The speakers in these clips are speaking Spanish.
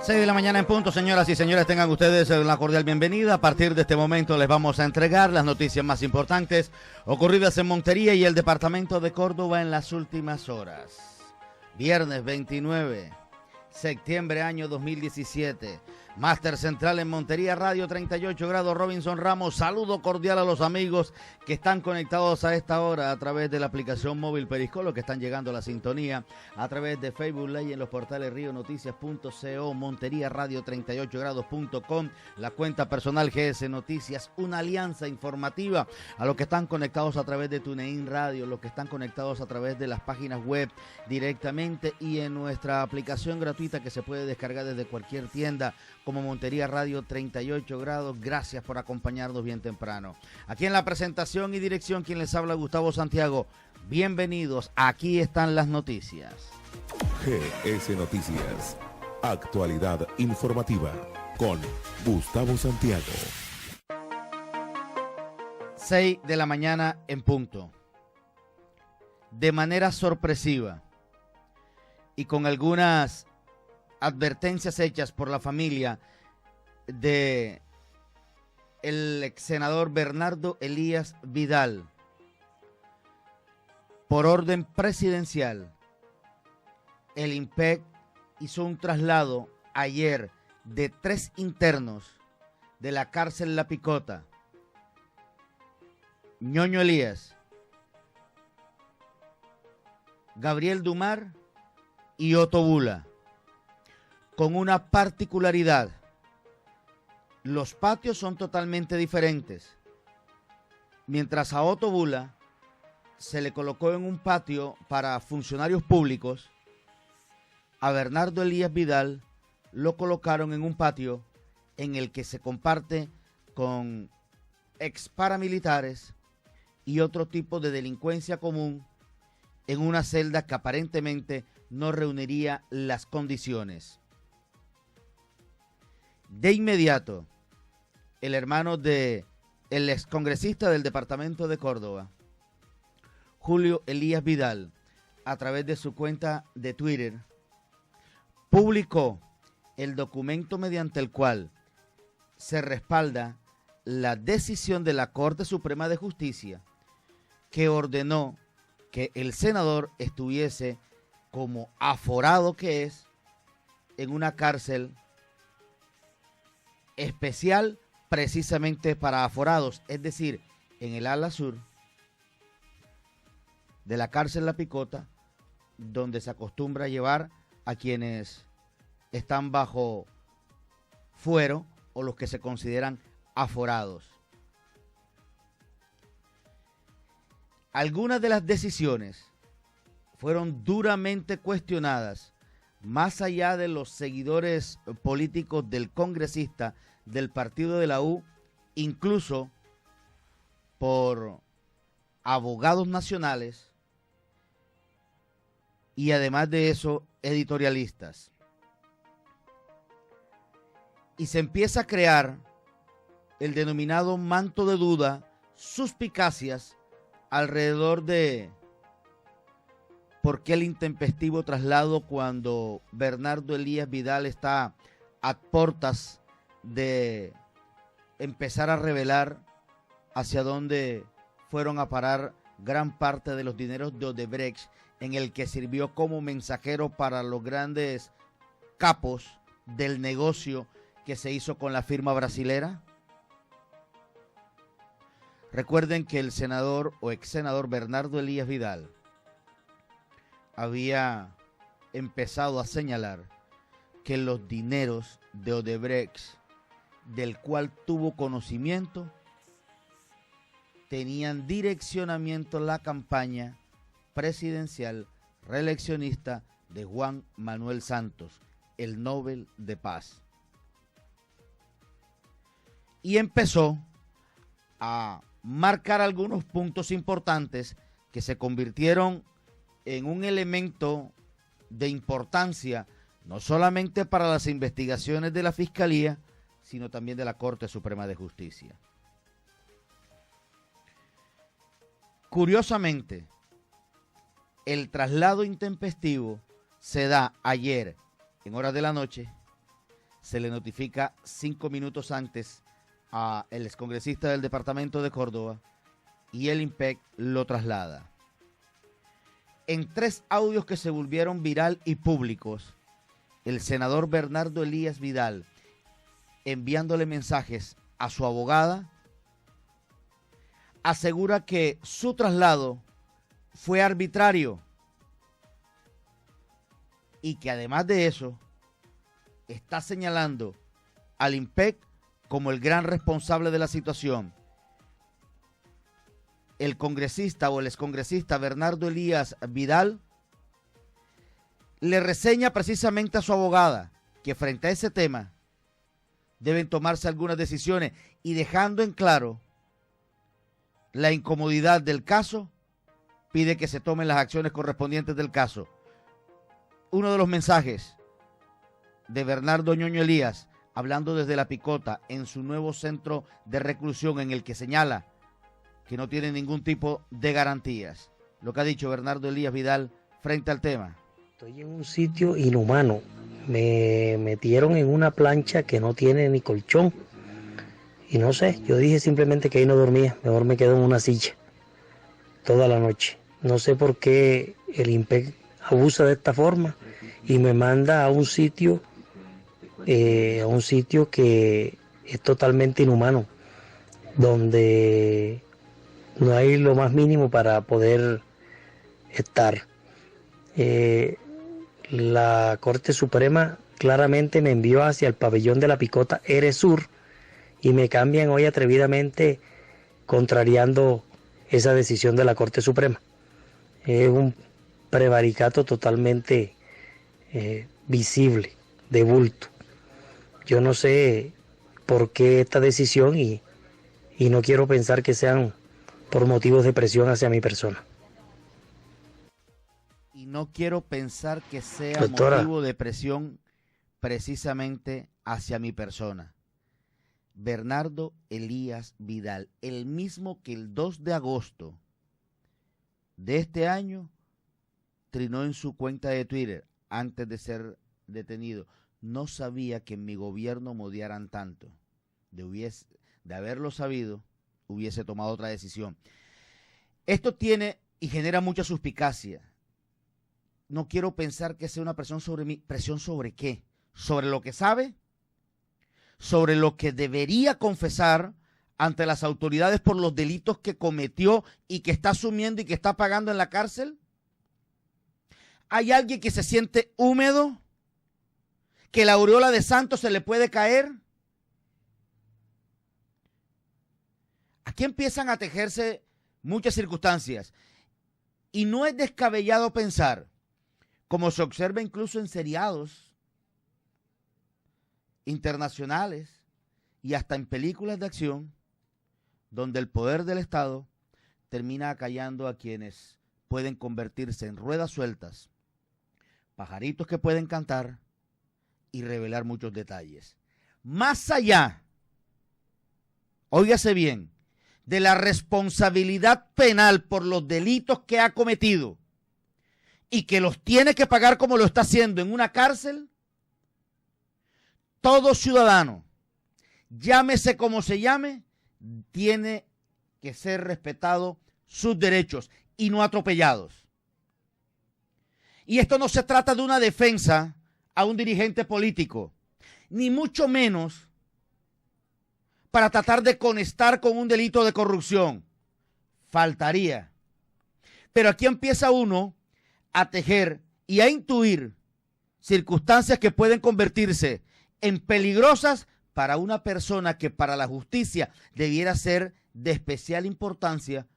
6 de la mañana en punto, señoras y señores, tengan ustedes una cordial bienvenida. A partir de este momento les vamos a entregar las noticias más importantes ocurridas en Montería y el departamento de Córdoba en las últimas horas. Viernes 29 septiembre año 2017. Máster Central en Montería, Radio 38 grados, Robinson Ramos. Saludo cordial a los amigos que están conectados a esta hora a través de la aplicación móvil Periscope, que están llegando a la sintonía a través de Facebook Live en los portales rionoticias.co, Montería Radio 38 grados.com, la cuenta personal GS Noticias, una alianza informativa. A los que están conectados a través de TuneIn Radio, los que están conectados a través de las páginas web directamente y en nuestra aplicación gratuita que se puede descargar desde cualquier tienda como Montería Radio 38 grados. Gracias por acompañarnos bien temprano. Aquí en la presentación y dirección, quien les habla, Gustavo Santiago. Bienvenidos, aquí están las noticias. GS Noticias, actualidad informativa con Gustavo Santiago. 6 de la mañana en punto. De manera sorpresiva y con algunas advertencias hechas por la familia de el ex senador Bernardo Elías Vidal, por orden presidencial, el IMPEC hizo un traslado ayer de 3 internos de la cárcel La Picota: Ñoño Elías, Gabriel Dumar y Otto Bula, con una particularidad. Los patios son totalmente diferentes. Mientras a Otto Bula se le colocó en un patio para funcionarios públicos, a Bernardo Elías Vidal lo colocaron en un patio en el que se comparte con ex paramilitares y otro tipo de delincuencia común, en una celda que aparentemente no reuniría las condiciones. De inmediato, el hermano de el excongresista del departamento de Córdoba, Julio Elías Vidal, a través de su cuenta de Twitter, publicó el documento mediante el cual se respalda la decisión de la Corte Suprema de Justicia, que ordenó que el senador estuviese, como aforado que es, en una cárcel especial precisamente para aforados, es decir, en el ala sur de la cárcel La Picota, donde se acostumbra llevar a quienes están bajo fuero o los que se consideran aforados. Algunas de las decisiones fueron duramente cuestionadas, más allá de los seguidores políticos del congresista del partido de la U, incluso por abogados nacionales y además de eso, editorialistas. Y se empieza a crear el denominado manto de duda, suspicacias alrededor de por qué el intempestivo traslado cuando Bernardo Elías Vidal está a portas de empezar a revelar hacia dónde fueron a parar gran parte de los dineros de Odebrecht, en el que sirvió como mensajero para los grandes capos del negocio que se hizo con la firma brasilera. Recuerden que el senador o ex senador Bernardo Elías Vidal había empezado a señalar que los dineros de Odebrecht, del cual tuvo conocimiento, tenían direccionamiento la campaña presidencial reeleccionista de Juan Manuel Santos, el Nobel de Paz. Y empezó a marcar algunos puntos importantes que se convirtieron en un elemento de importancia, no solamente para las investigaciones de la Fiscalía, sino también de la Corte Suprema de Justicia. Curiosamente, el traslado intempestivo se da ayer, en horas de la noche, se le notifica 5 minutos antes a el excongresista del departamento de Córdoba y el IMPEC lo traslada. En 3 audios que se volvieron viral y públicos, el senador Bernardo Elías Vidal, enviándole mensajes a su abogada, asegura que su traslado fue arbitrario y que además de eso está señalando al IMPEC como el gran responsable de la situación. El congresista o el excongresista Bernardo Elías Vidal le reseña precisamente a su abogada que frente a ese tema deben tomarse algunas decisiones y dejando en claro la incomodidad del caso, pide que se tomen las acciones correspondientes del caso. Uno de los mensajes de Bernardo Ñoño Elías, hablando desde La Picota en su nuevo centro de reclusión, en el que señala que no tiene ningún tipo de garantías. Lo que ha dicho Bernardo Elías Vidal frente al tema. Estoy en un sitio inhumano. Me metieron en una plancha que no tiene ni colchón. Y no sé, yo dije simplemente que ahí no dormía. Mejor me quedo en una silla toda la noche. No sé por qué el IMPEC abusa de esta forma y me manda a un sitio que es totalmente inhumano, donde no hay lo más mínimo para poder estar. La Corte Suprema claramente me envió hacia el pabellón de La Picota Eresur y me cambian hoy atrevidamente contrariando esa decisión de la Corte Suprema. Es un prevaricato totalmente visible, de bulto. Yo no sé por qué esta decisión y no quiero pensar que sean por motivos de presión hacia mi persona. Y no quiero pensar que sea Doctora, motivo de presión precisamente hacia mi persona. Bernardo Elías Vidal, el mismo que el 2 de agosto de este año trinó en su cuenta de Twitter antes de ser detenido. No sabía que en mi gobierno me odiaran tanto. De haberlo sabido, hubiese tomado otra decisión. Esto tiene y genera mucha suspicacia. No quiero pensar que sea una presión sobre mí. ¿Presión sobre qué? ¿Sobre lo que sabe? ¿Sobre lo que debería confesar ante las autoridades por los delitos que cometió y que está asumiendo y que está pagando en la cárcel? ¿Hay alguien que se siente húmedo? ¿Que la aureola de santo se le puede caer? Aquí empiezan a tejerse muchas circunstancias y no es descabellado pensar, como se observa incluso en seriados internacionales y hasta en películas de acción, donde el poder del Estado termina acallando a quienes pueden convertirse en ruedas sueltas, pajaritos que pueden cantar y revelar muchos detalles. Más allá, óigase bien, de la responsabilidad penal por los delitos que ha cometido y que los tiene que pagar como lo está haciendo en una cárcel, todo ciudadano, llámese como se llame, tiene que ser respetado sus derechos y no atropellados. Y esto no se trata de una defensa a un dirigente político, ni mucho menos para tratar de conectar con un delito de corrupción. Faltaría. Pero aquí empieza uno a tejer y a intuir circunstancias que pueden convertirse en peligrosas para una persona que para la justicia debiera ser de especial importancia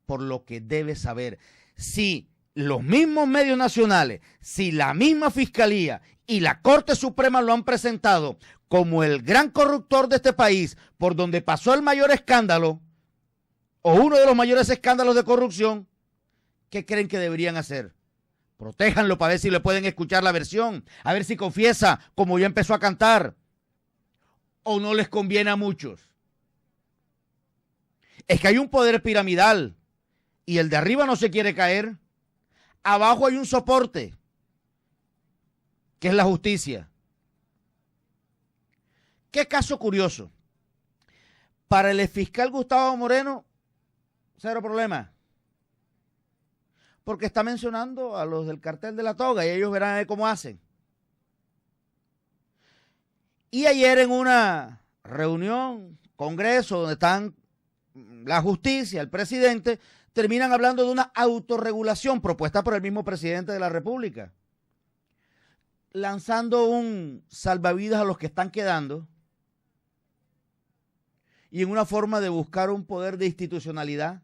por lo que debe saber. Si los mismos medios nacionales, si la misma Fiscalía y la Corte Suprema lo han presentado como el gran corruptor de este país, por donde pasó el mayor escándalo, o uno de los mayores escándalos de corrupción, ¿qué creen que deberían hacer? Protéjanlo para ver si le pueden escuchar la versión, a ver si confiesa como ya empezó a cantar, o no les conviene a muchos. Es que hay un poder piramidal y el de arriba no se quiere caer. Abajo hay un soporte, que es la justicia. ¿Qué caso curioso? Para el fiscal Gustavo Moreno, cero problema. Porque está mencionando a los del cartel de la toga y ellos verán a ver cómo hacen. Y ayer en una reunión, congreso, donde están la justicia, el presidente, terminan hablando de una autorregulación propuesta por el mismo presidente de la República, lanzando un salvavidas a los que están quedando y en una forma de buscar un poder de institucionalidad,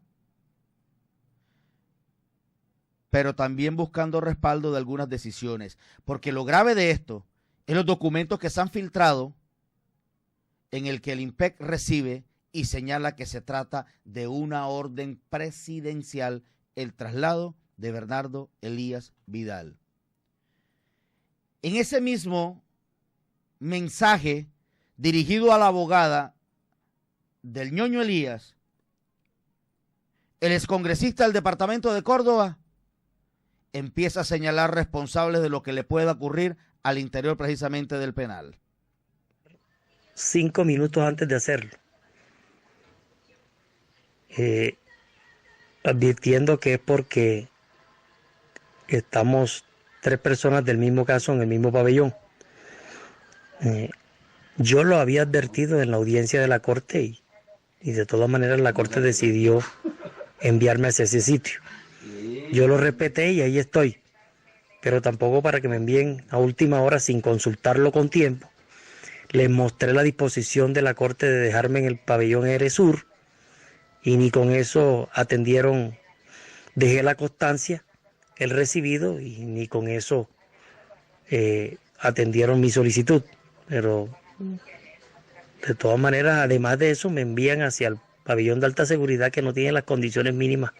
pero también buscando respaldo de algunas decisiones, porque lo grave de esto es los documentos que se han filtrado en el que el INPEC recibe y señala que se trata de una orden presidencial, el traslado de Bernardo Elías Vidal. En ese mismo mensaje dirigido a la abogada del ñoño Elías, el excongresista del departamento de Córdoba empieza a señalar responsables de lo que le pueda ocurrir al interior precisamente del penal. 5 minutos antes de hacerlo, advirtiendo que es porque estamos 3 personas del mismo caso en el mismo pabellón. Yo lo había advertido en la audiencia de la corte y de todas maneras la corte decidió enviarme hacia ese sitio. Yo lo respeté y ahí estoy, pero tampoco para que me envíen a última hora sin consultarlo con tiempo. Les mostré la disposición de la corte de dejarme en el pabellón Eresur y ni con eso atendieron, dejé la constancia, el recibido, y ni con eso atendieron mi solicitud. Pero de todas maneras, además de eso, me envían hacia el pabellón de alta seguridad que no tiene las condiciones mínimas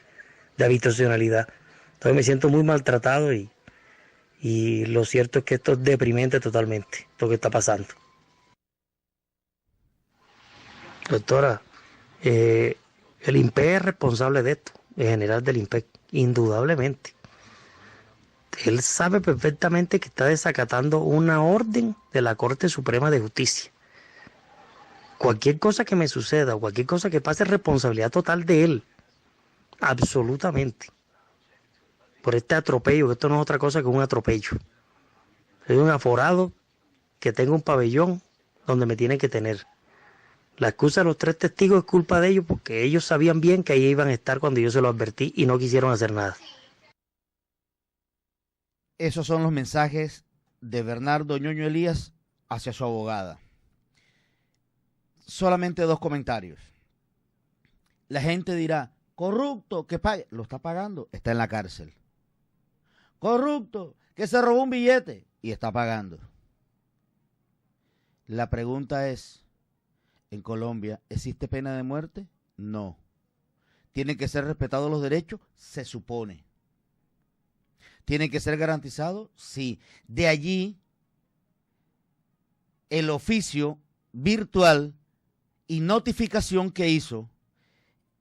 de habitacionalidad. Entonces me siento muy maltratado y lo cierto es que esto es deprimente totalmente, lo que está pasando. Doctora, el INPEC es responsable de esto, el general del INPEC, indudablemente. Él sabe perfectamente que está desacatando una orden de la Corte Suprema de Justicia. Cualquier cosa que me suceda o cualquier cosa que pase es responsabilidad total de él, absolutamente. Por este atropello, que esto no es otra cosa que un atropello. Soy un aforado que tengo un pabellón donde me tienen que tener. La excusa de los 3 testigos es culpa de ellos porque ellos sabían bien que ahí iban a estar cuando yo se lo advertí y no quisieron hacer nada. Esos son los mensajes de Bernardo ñoño Elías hacia su abogada. Solamente 2 comentarios. La gente dirá, corrupto, que pague. Lo está pagando, está en la cárcel. Corrupto, que se robó un billete y está pagando. La pregunta es, ¿en Colombia existe pena de muerte? No. ¿Tienen que ser respetados los derechos? Se supone. ¿Tienen que ser garantizados? Sí. De allí el oficio virtual y notificación que hizo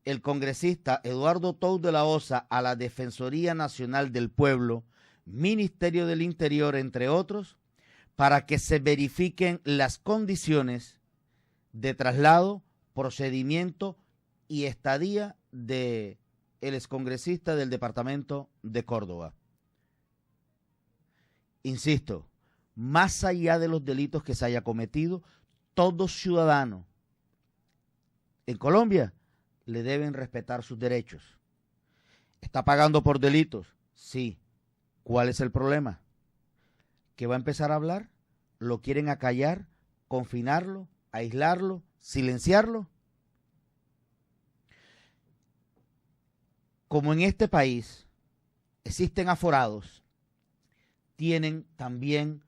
el congresista Eduardo Tous de la Osa a la Defensoría Nacional del Pueblo, Ministerio del Interior, entre otros, para que se verifiquen las condiciones de traslado, procedimiento y estadía de el excongresista del departamento de Córdoba. Insisto, más allá de los delitos que se haya cometido, todo ciudadano en Colombia le deben respetar sus derechos. ¿Está pagando por delitos? Sí. ¿Cuál es el problema? ¿Que va a empezar a hablar? ¿Lo quieren acallar, confinarlo, aislarlo, silenciarlo? Como en este país existen aforados, tienen también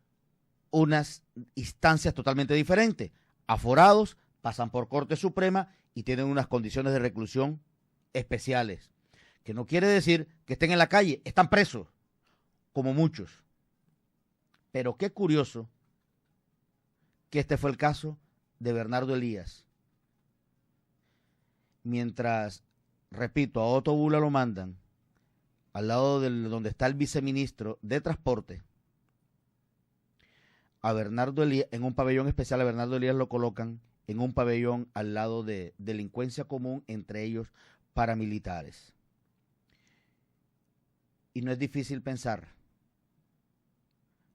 unas instancias totalmente diferentes. Aforados pasan por Corte Suprema y tienen unas condiciones de reclusión especiales, que no quiere decir que estén en la calle, están presos, como muchos. Pero qué curioso que este fue el caso de Bernardo Elías. Mientras, repito, a Otto Bula lo mandan al lado donde está el viceministro de Transporte, a Bernardo Elías, en un pabellón especial a Bernardo Elías lo colocan en un pabellón al lado de delincuencia común, entre ellos paramilitares. Y no es difícil pensar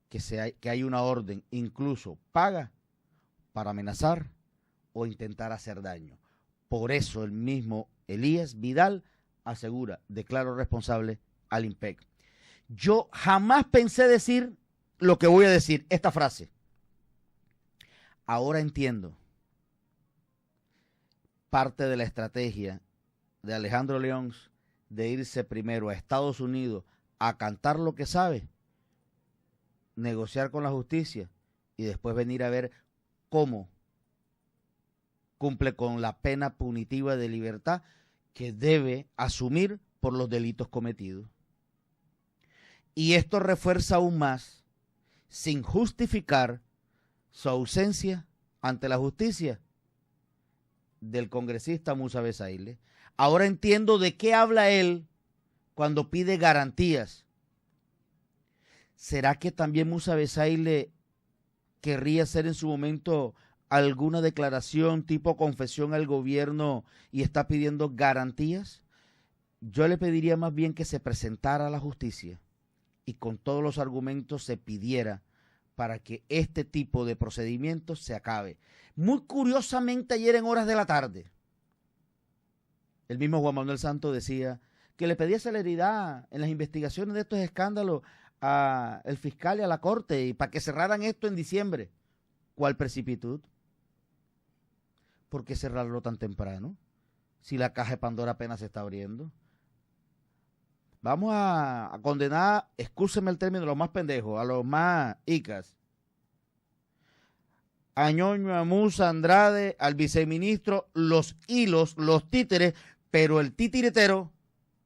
que hay una orden, incluso paga, para amenazar o intentar hacer daño. Por eso el mismo Elías Vidal asegura, declaro responsable al IMPEC. Yo jamás pensé decir lo que voy a decir, esta frase. Ahora entiendo parte de la estrategia de Alejandro León de irse primero a Estados Unidos a cantar lo que sabe, negociar con la justicia y después venir a ver cómo cumple con la pena punitiva de libertad que debe asumir por los delitos cometidos. Y esto refuerza aún más, sin justificar su ausencia ante la justicia, del congresista Musa Besaile. Ahora entiendo de qué habla él cuando pide garantías. ¿Será que también Musa Besaile querría hacer en su momento alguna declaración tipo confesión al gobierno y está pidiendo garantías? Yo le pediría más bien que se presentara a la justicia y con todos los argumentos se pidiera para que este tipo de procedimientos se acabe. Muy curiosamente, ayer en horas de la tarde, el mismo Juan Manuel Santos decía que le pedía celeridad en las investigaciones de estos escándalos al fiscal y a la corte y para que cerraran esto en diciembre. ¿Cuál precipitud? ¿Por qué cerrarlo tan temprano? Si la caja de Pandora apenas se está abriendo. Vamos a condenar, excúseme el término, a los más pendejos, a los más icas. A Ñoño, a Musa, a Andrade, al viceministro, los hilos, los títeres, pero el titiritero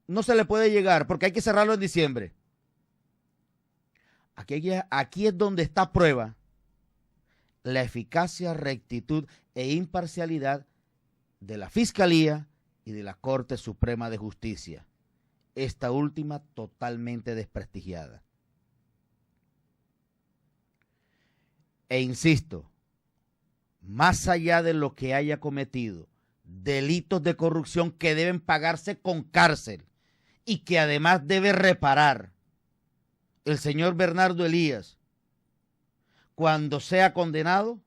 no se le puede llegar porque hay que cerrarlo en diciembre. Aquí es donde está prueba la eficacia, rectitud e imparcialidad de la Fiscalía y de la Corte Suprema de Justicia. Esta última totalmente desprestigiada. E insisto, más allá de lo que haya cometido, delitos de corrupción que deben pagarse con cárcel y que además debe reparar el señor Bernardo Elías cuando sea condenado,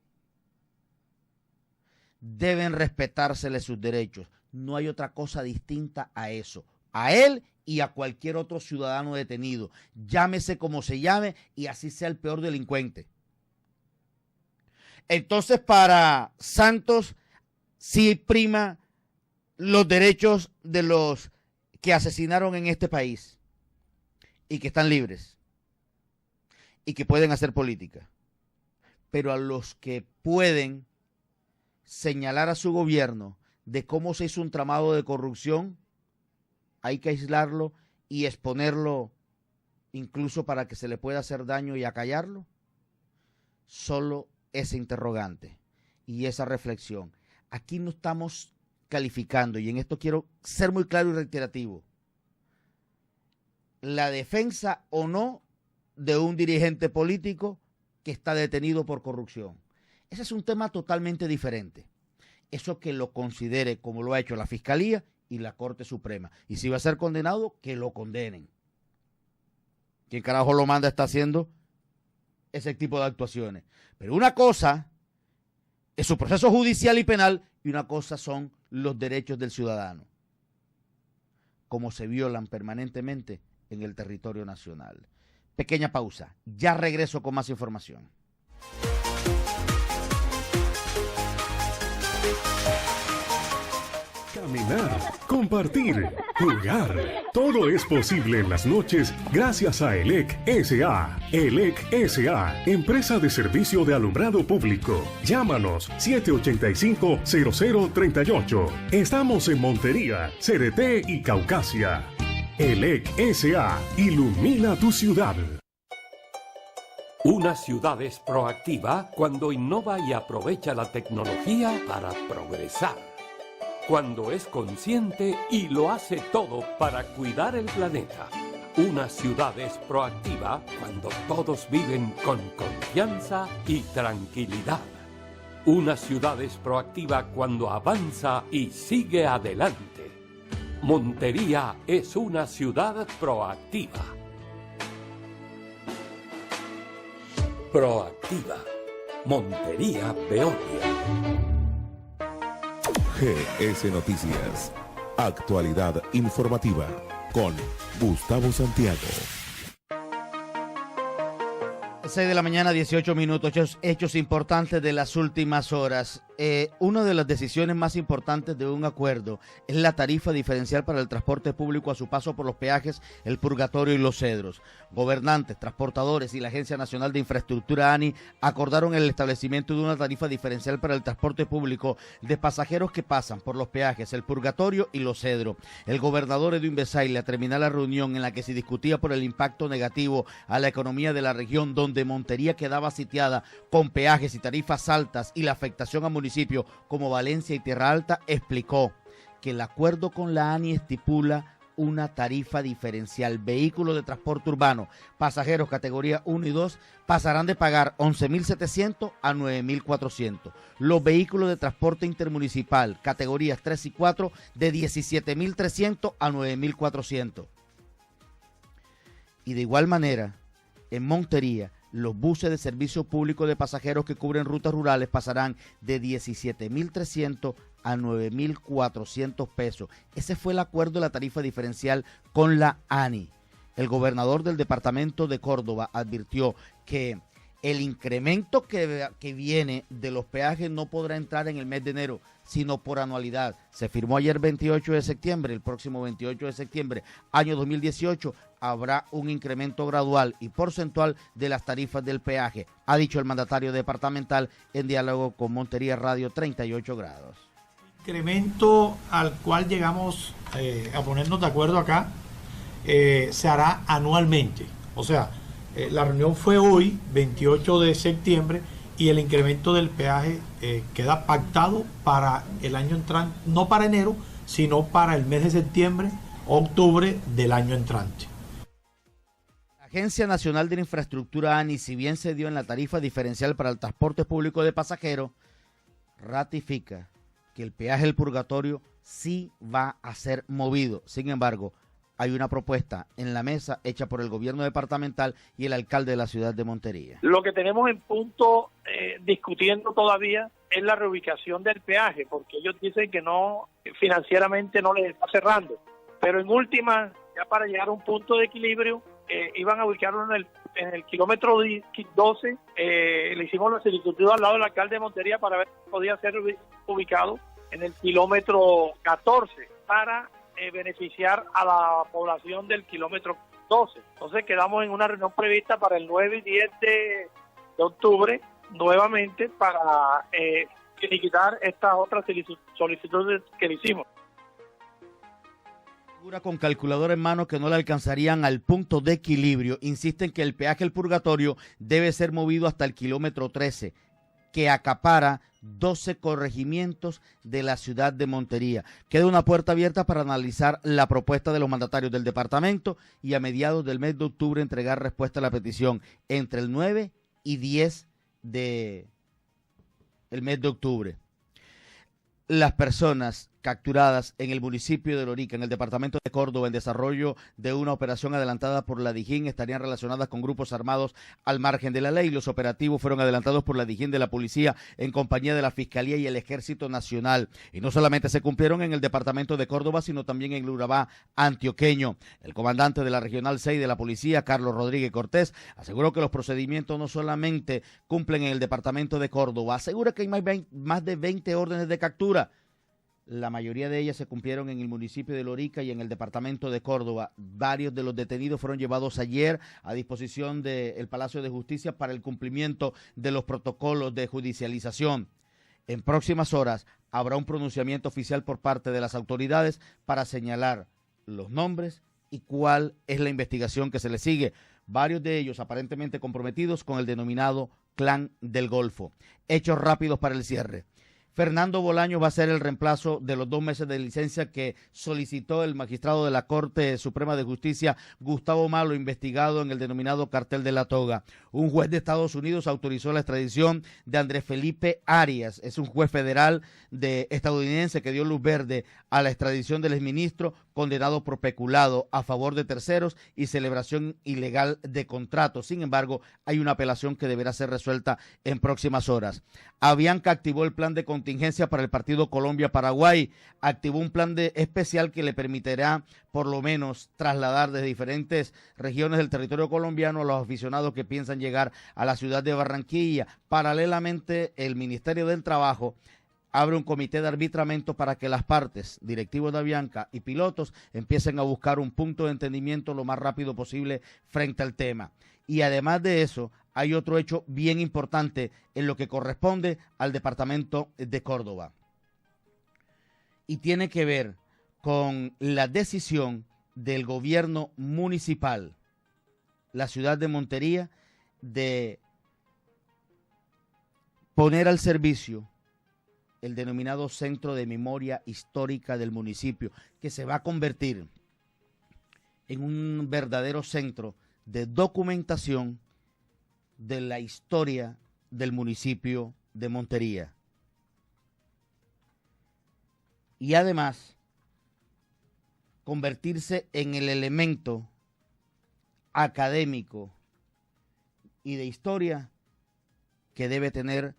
deben respetársele sus derechos. No hay otra cosa distinta a eso. A él y a cualquier otro ciudadano detenido, llámese como se llame y así sea el peor delincuente. Entonces, para Santos sí prima los derechos de los que asesinaron en este país y que están libres y que pueden hacer política. Pero a los que pueden señalar a su gobierno de cómo se hizo un tramado de corrupción, hay que aislarlo y exponerlo incluso para que se le pueda hacer daño y acallarlo. Solo ese interrogante y esa reflexión. Aquí no estamos calificando, y en esto quiero ser muy claro y reiterativo, la defensa o no de un dirigente político que está detenido por corrupción. Ese es un tema totalmente diferente. Eso que lo considere como lo ha hecho la Fiscalía y la Corte Suprema. Y si va a ser condenado, que lo condenen. ¿Quién carajo lo manda está haciendo ese tipo de actuaciones? Pero una cosa es su proceso judicial y penal y una cosa son los derechos del ciudadano, como se violan permanentemente en el territorio nacional. Pequeña pausa, ya regreso con más información. Caminar, compartir, jugar. Todo es posible en las noches gracias a ELEC S.A. ELEC S.A., empresa de servicio de alumbrado público. Llámanos 785-0038. Estamos en Montería, Cereté y Caucasia. ELEC S.A. ilumina tu ciudad. Una ciudad es proactiva cuando innova y aprovecha la tecnología para progresar. Cuando es consciente y lo hace todo para cuidar el planeta. Una ciudad es proactiva cuando todos viven con confianza y tranquilidad. Una ciudad es proactiva cuando avanza y sigue adelante. Montería es una ciudad proactiva. Proactiva. Montería Veolia. GS Noticias. Actualidad informativa con Gustavo Santiago. 6 de la mañana, 18 minutos. Hechos importantes de las últimas horas. Una de las decisiones más importantes de un acuerdo es la tarifa diferencial para el transporte público a su paso por los peajes, el Purgatorio y los Cedros. Gobernantes, transportadores y la Agencia Nacional de Infraestructura ANI acordaron el establecimiento de una tarifa diferencial para el transporte público de pasajeros que pasan por los peajes, el Purgatorio y los Cedros. El gobernador Edwin Besaile terminó la reunión en la que se discutía por el impacto negativo a la economía de la región, donde Montería quedaba sitiada con peajes y tarifas altas, y la afectación a municipios como Valencia y Tierra Alta. Explicó que el acuerdo con la ANI estipula una tarifa diferencial. Vehículos de transporte urbano, pasajeros categoría 1 y 2 pasarán de pagar 11.700 a 9.400. Los vehículos de transporte intermunicipal, categorías 3 y 4, de 17.300 a 9.400. Y de igual manera, en Montería, los buses de servicio público de pasajeros que cubren rutas rurales pasarán de 17.300 a 9.400 pesos. Ese fue el acuerdo de la tarifa diferencial con la ANI. El gobernador del departamento de Córdoba advirtió que el incremento que viene de los peajes no podrá entrar en el mes de enero, sino por anualidad. Se firmó ayer 28 de septiembre, el próximo 28 de septiembre, año 2018, habrá un incremento gradual y porcentual de las tarifas del peaje, ha dicho el mandatario departamental en diálogo con Montería Radio 38 grados. Incremento al cual llegamos a ponernos de acuerdo acá se hará anualmente. O sea, la reunión fue hoy, 28 de septiembre, y el incremento del peaje queda pactado para el año entrante, no para enero, sino para el mes de septiembre, octubre del año entrante. La Agencia Nacional de Infraestructura ANI, si bien se dio en la tarifa diferencial para el transporte público de pasajeros, ratifica que el peaje del Purgatorio sí va a ser movido. Sin embargo, hay una propuesta en la mesa hecha por el gobierno departamental y el alcalde de la ciudad de Montería. Lo que tenemos en punto discutiendo todavía es la reubicación del peaje, porque ellos dicen que no, financieramente no les está cerrando, pero en última, ya para llegar a un punto de equilibrio, iban a ubicarlo en el kilómetro 12, le hicimos la solicitud al lado del alcalde de Montería para ver si podía ser ubicado en el kilómetro 14 para beneficiar a la población del kilómetro 12. Entonces quedamos en una reunión prevista para el 9 y 10 de octubre, nuevamente para finiquitar estas otras solicitudes que le hicimos. Con calculadora en mano que no le alcanzarían al punto de equilibrio. Insisten que el peaje del Purgatorio debe ser movido hasta el kilómetro 13, que acapara 12 corregimientos de la ciudad de Montería. Queda una puerta abierta para analizar la propuesta de los mandatarios del departamento y a mediados del mes de octubre entregar respuesta a la petición entre el 9 y 10 de el mes de octubre. Las personas capturadas en el municipio de Lorica, en el departamento de Córdoba, en desarrollo de una operación adelantada por la DIJÍN, estarían relacionadas con grupos armados al margen de la ley. Los operativos fueron adelantados por la DIJÍN de la Policía en compañía de la Fiscalía y el Ejército Nacional. Y no solamente se cumplieron en el departamento de Córdoba, sino también en el Urabá antioqueño. El comandante de la Regional 6 de la Policía, Carlos Rodríguez Cortés, aseguró que los procedimientos no solamente cumplen en el departamento de Córdoba, asegura que hay más de 20 órdenes de captura. La mayoría de ellas se cumplieron en el municipio de Lorica y en el departamento de Córdoba. Varios de los detenidos fueron llevados ayer a disposición del Palacio de Justicia para el cumplimiento de los protocolos de judicialización. En próximas horas habrá un pronunciamiento oficial por parte de las autoridades para señalar los nombres y cuál es la investigación que se le sigue. Varios de ellos aparentemente comprometidos con el denominado Clan del Golfo. Hechos rápidos para el cierre. Fernando Bolaños va a ser el reemplazo de los 2 meses de licencia que solicitó el magistrado de la Corte Suprema de Justicia, Gustavo Malo, investigado en el denominado cartel de la toga. Un juez de Estados Unidos autorizó la extradición de Andrés Felipe Arias. Es un juez federal estadounidense que dio luz verde a la extradición del exministro condenado por peculado a favor de terceros y celebración ilegal de contratos. Sin embargo, hay una apelación que deberá ser resuelta en próximas horas. Avianca activó el plan de contingencia para el partido Colombia-Paraguay. Activó un plan especial que le permitirá por lo menos trasladar de diferentes regiones del territorio colombiano a los aficionados que piensan llegar a la ciudad de Barranquilla. Paralelamente, el Ministerio del Trabajo abre un comité de arbitramiento para que las partes, directivos de Avianca y pilotos, empiecen a buscar un punto de entendimiento lo más rápido posible frente al tema. Y además de eso, hay otro hecho bien importante en lo que corresponde al departamento de Córdoba. Y tiene que ver con la decisión del gobierno municipal, la ciudad de Montería, de poner al servicio el denominado Centro de Memoria Histórica del municipio, que se va a convertir en un verdadero centro de documentación de la historia del municipio de Montería. Y además, convertirse en el elemento académico y de historia que debe tener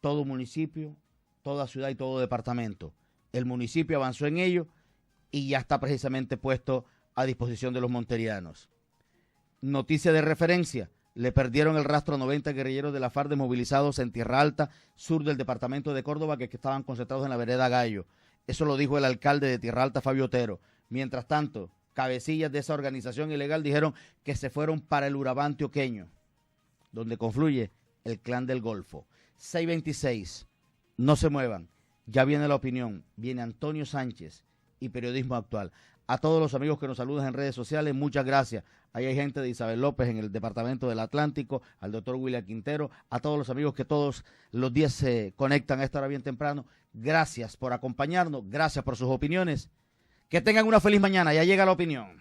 todo municipio, toda ciudad y todo departamento. El municipio avanzó en ello y ya está precisamente puesto a disposición de los monterianos. Noticia de referencia: le perdieron el rastro a 90 guerrilleros de la FARC desmovilizados en Tierra Alta, sur del departamento de Córdoba, que estaban concentrados en la vereda Gallo. Eso lo dijo el alcalde de Tierra Alta, Fabio Otero. Mientras tanto, cabecillas de esa organización ilegal dijeron que se fueron para el Urabá antioqueño, donde confluye el Clan del Golfo. 6:26. No se muevan. Ya viene la opinión. Viene Antonio Sánchez y Periodismo Actual. A todos los amigos que nos saludan en redes sociales, muchas gracias. Ahí hay gente de Isabel López en el departamento del Atlántico, al doctor William Quintero, a todos los amigos que todos los días se conectan a esta hora bien temprano. Gracias por acompañarnos, gracias por sus opiniones. Que tengan una feliz mañana. Ya llega la opinión.